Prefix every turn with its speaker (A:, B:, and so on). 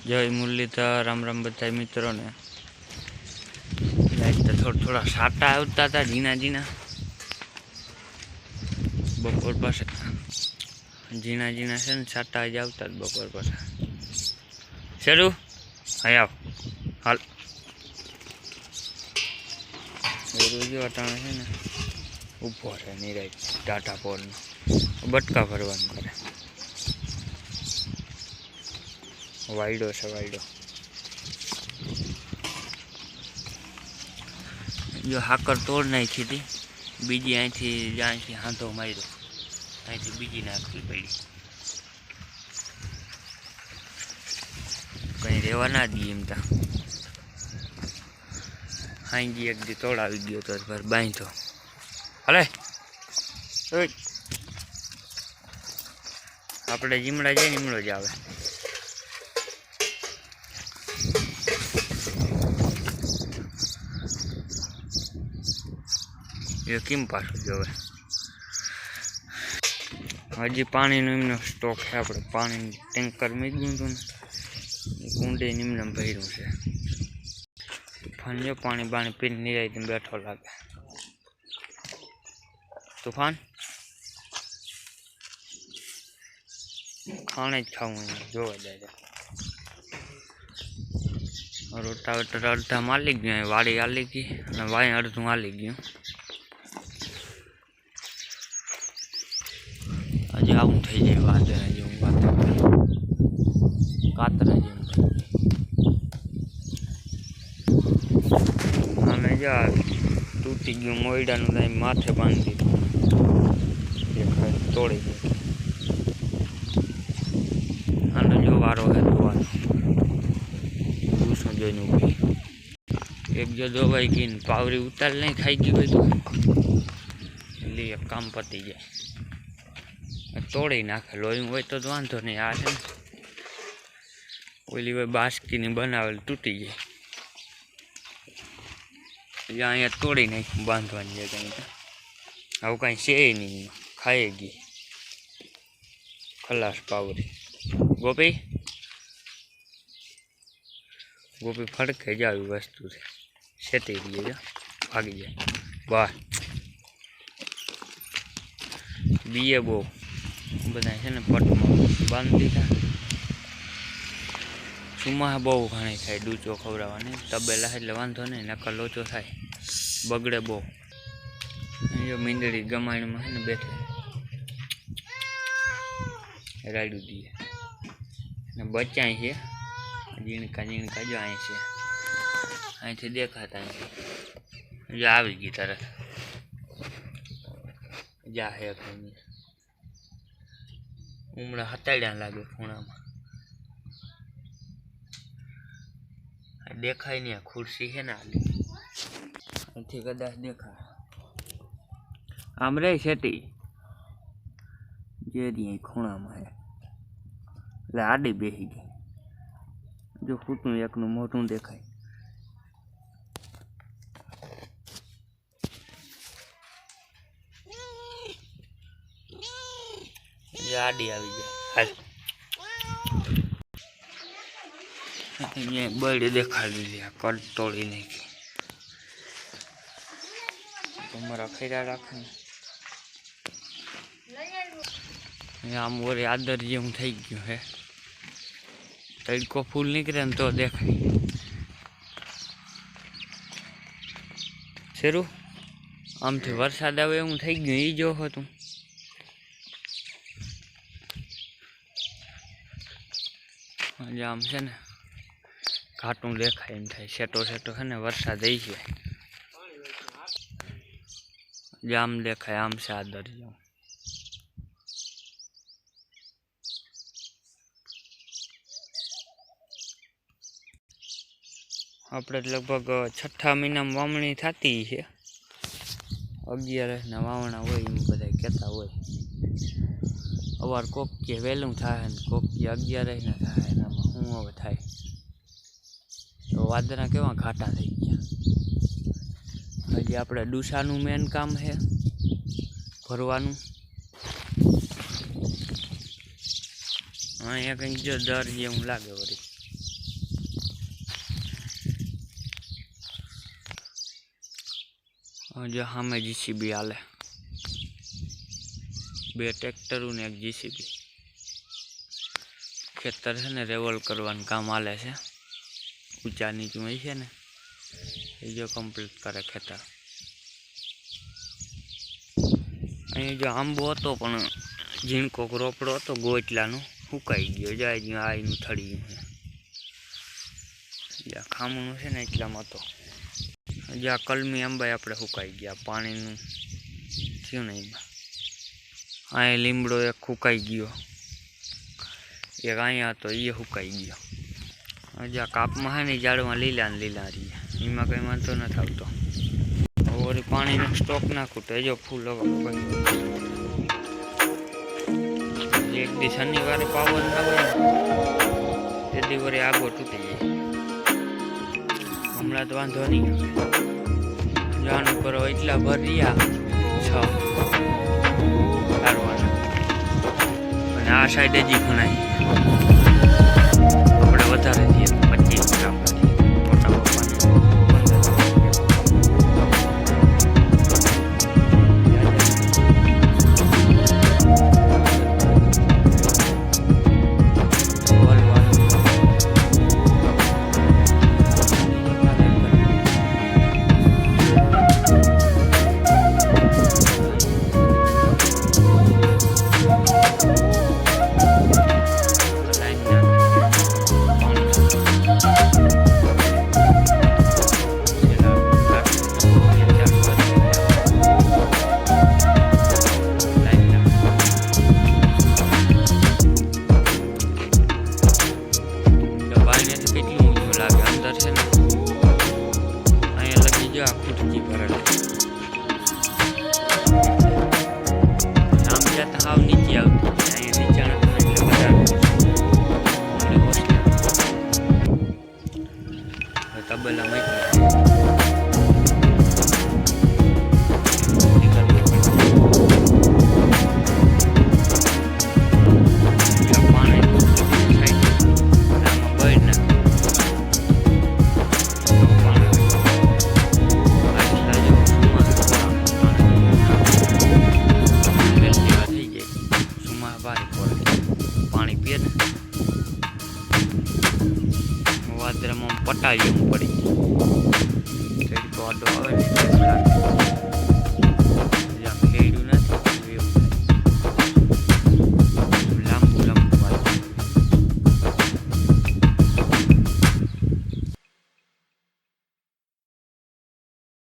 A: जय मुरलीधर। राम राम बताए मित्रों ने। तो थोड़ा साटा आवता था झीना झीना बपोर पास झीना झीना से साटा आज आवता बपोर पास शरू हाँ आव हाल रोज अटाणे है ने ऊभो रहे निराय टाटा पोर बटका भरवा करे वाइडो से वाइडो जो हाकर तोड़ नाखी थी बीजी अँ ज्याँ हाथों मारो अँ बीजी नाखवी पड़ी कहीं रेवा ना दी एम तो हाईजी एक दी तोड़ा गयो तो फिर बांधो हले अपने जीमड़ा जाए नीमड़ो ज आवे ये केम पाछो जो हजी पानी नो स्टॉक है अपने पानी टेंकर में गયું कुंडे निम्न भरू से तूफान जो पानी बाणी पी निराय बैठो लगे तूफान खाने खाऊ जो रोटावेटर अर्धा माली गया वाड़ी आली गई वाई अर्धू आली गयु आज आવું થઈ જાય વાંધા જેવું વાતાવરણ કાતરા જેવું અને જો તૂટી ગયું મોયડાનું ત્યાં માથે બાંધી દીધું તોડી દીધું આનો જો વારો હે જોવાનો ભૂસો જોઈને ઊભી એક જો દોવાઈ ગઈ ને પાવરી ઉતાર નહીં ખાઈ ગઈ હોય તો એટલે કામ પતી જાય तोड़ी नाखे लोही हो तो वांधो नहीं आ ओली वे बास्की ने बनावेल तूटी गई अँ तोड़ी नहीं बांधवानी है कहीं आव कहीं से नहीं खाएगी खलास पावरी गोपी गोपी फड़के जावी वस्तु से सेती रही है भागी जाए बाहर बीए बो बधाई है ने पट में बांध दीधा चुमा बहु घणी थाय डूचो खवड़ावानी तबेला एटले वांधो नहीं नकर लोचो थाय बगड़े बहु जो मींदड़ी गमाण में है ने बैठे राडू दिए ने बच्चा है जीणका जीणका जो अँ से अँ देखाता जो आवी गई तरत जा है उमड़ा हताड़ा लागे खूणा में देखाय नहीं खुर्सी है ना आली अथी कदाच देखा आम रे सेटी जे खूणा में है એટલે આડી બેસી ગઈ જો ખૂટું એકનું મોઢું દેખાય आडी आई जाए बड़ी देखा दी कट तोड़ी नहीं की तुम्हारा खैरा राख आम वो आदर जेवं थी गયું है तड़को फूल निकले तो देखाय शेरू आम थी वरसाद आवे एवं थी गયું ई जो तू आम से ने घाटू देखाय एम थाय सेटो सेटो है ने वरसाद आई है जाम देखाय आम से आदर जाऊँ अपने लगभग 6ठा महीना में वावणी थती है 11 वावणा हो बधा कहता हो अवार कोक के वेलू थाय कोक के 11 ना थाय हूँ हवे थाय तो वादरा केवा घाटा थी गया हजी अपने डूसानु मेन काम है भरवानु अँ कहीं जो डर जेवं लागे वरी જો સામે જીસીબી હાલે, 2 ટ્રેક્ટરો ને 1 જીસીબી. ખેતર છે ને રેવલ કરવાનું કામ હાલે છે. ઊંચા નીચું હોય છે ને એ જો કમ્પ્લીટ કરે ખેતર. અહીં જો આંબો હતો પણ ઝીણકો રોપડો હતો ગોટલાનો, સુકાઈ ગયો. જાય જ્યાં આઈનું થડી ગયું છે. જ્યાં ખામણું છે ને એટલામાં હતો. જ્યાં કલમી આંબા આપણે સુકાઈ ગયા, પાણીનું થયું ને એમાં. અહીં લીમડો એક સુકાઈ ગયો, એક અહીંયા હતો એ સુકાઈ ગયો. જ્યાં કાપમાં છે ને ઝાડમાં લીલા ને લીલા રહીએ, એમાં કંઈ વાંધો નથી આવતો. વળી પાણીનો સ્ટોક નાખું તો જો ફૂલ એક દી શનિવારે પાવર ના હોય તે દી વળી આગો તૂટી જાય. હમણાં તો વાંધો નહીં. જાણું કરો એટલા ભર રહ્યા 6 કાઢવાના, અને આ સાઈડે જ ઘણાય આપણે વધારે છીએ 25 ગ્રામ મોટા પપ્પાને ป પટાવી પડી. તડકો આડો આવે ને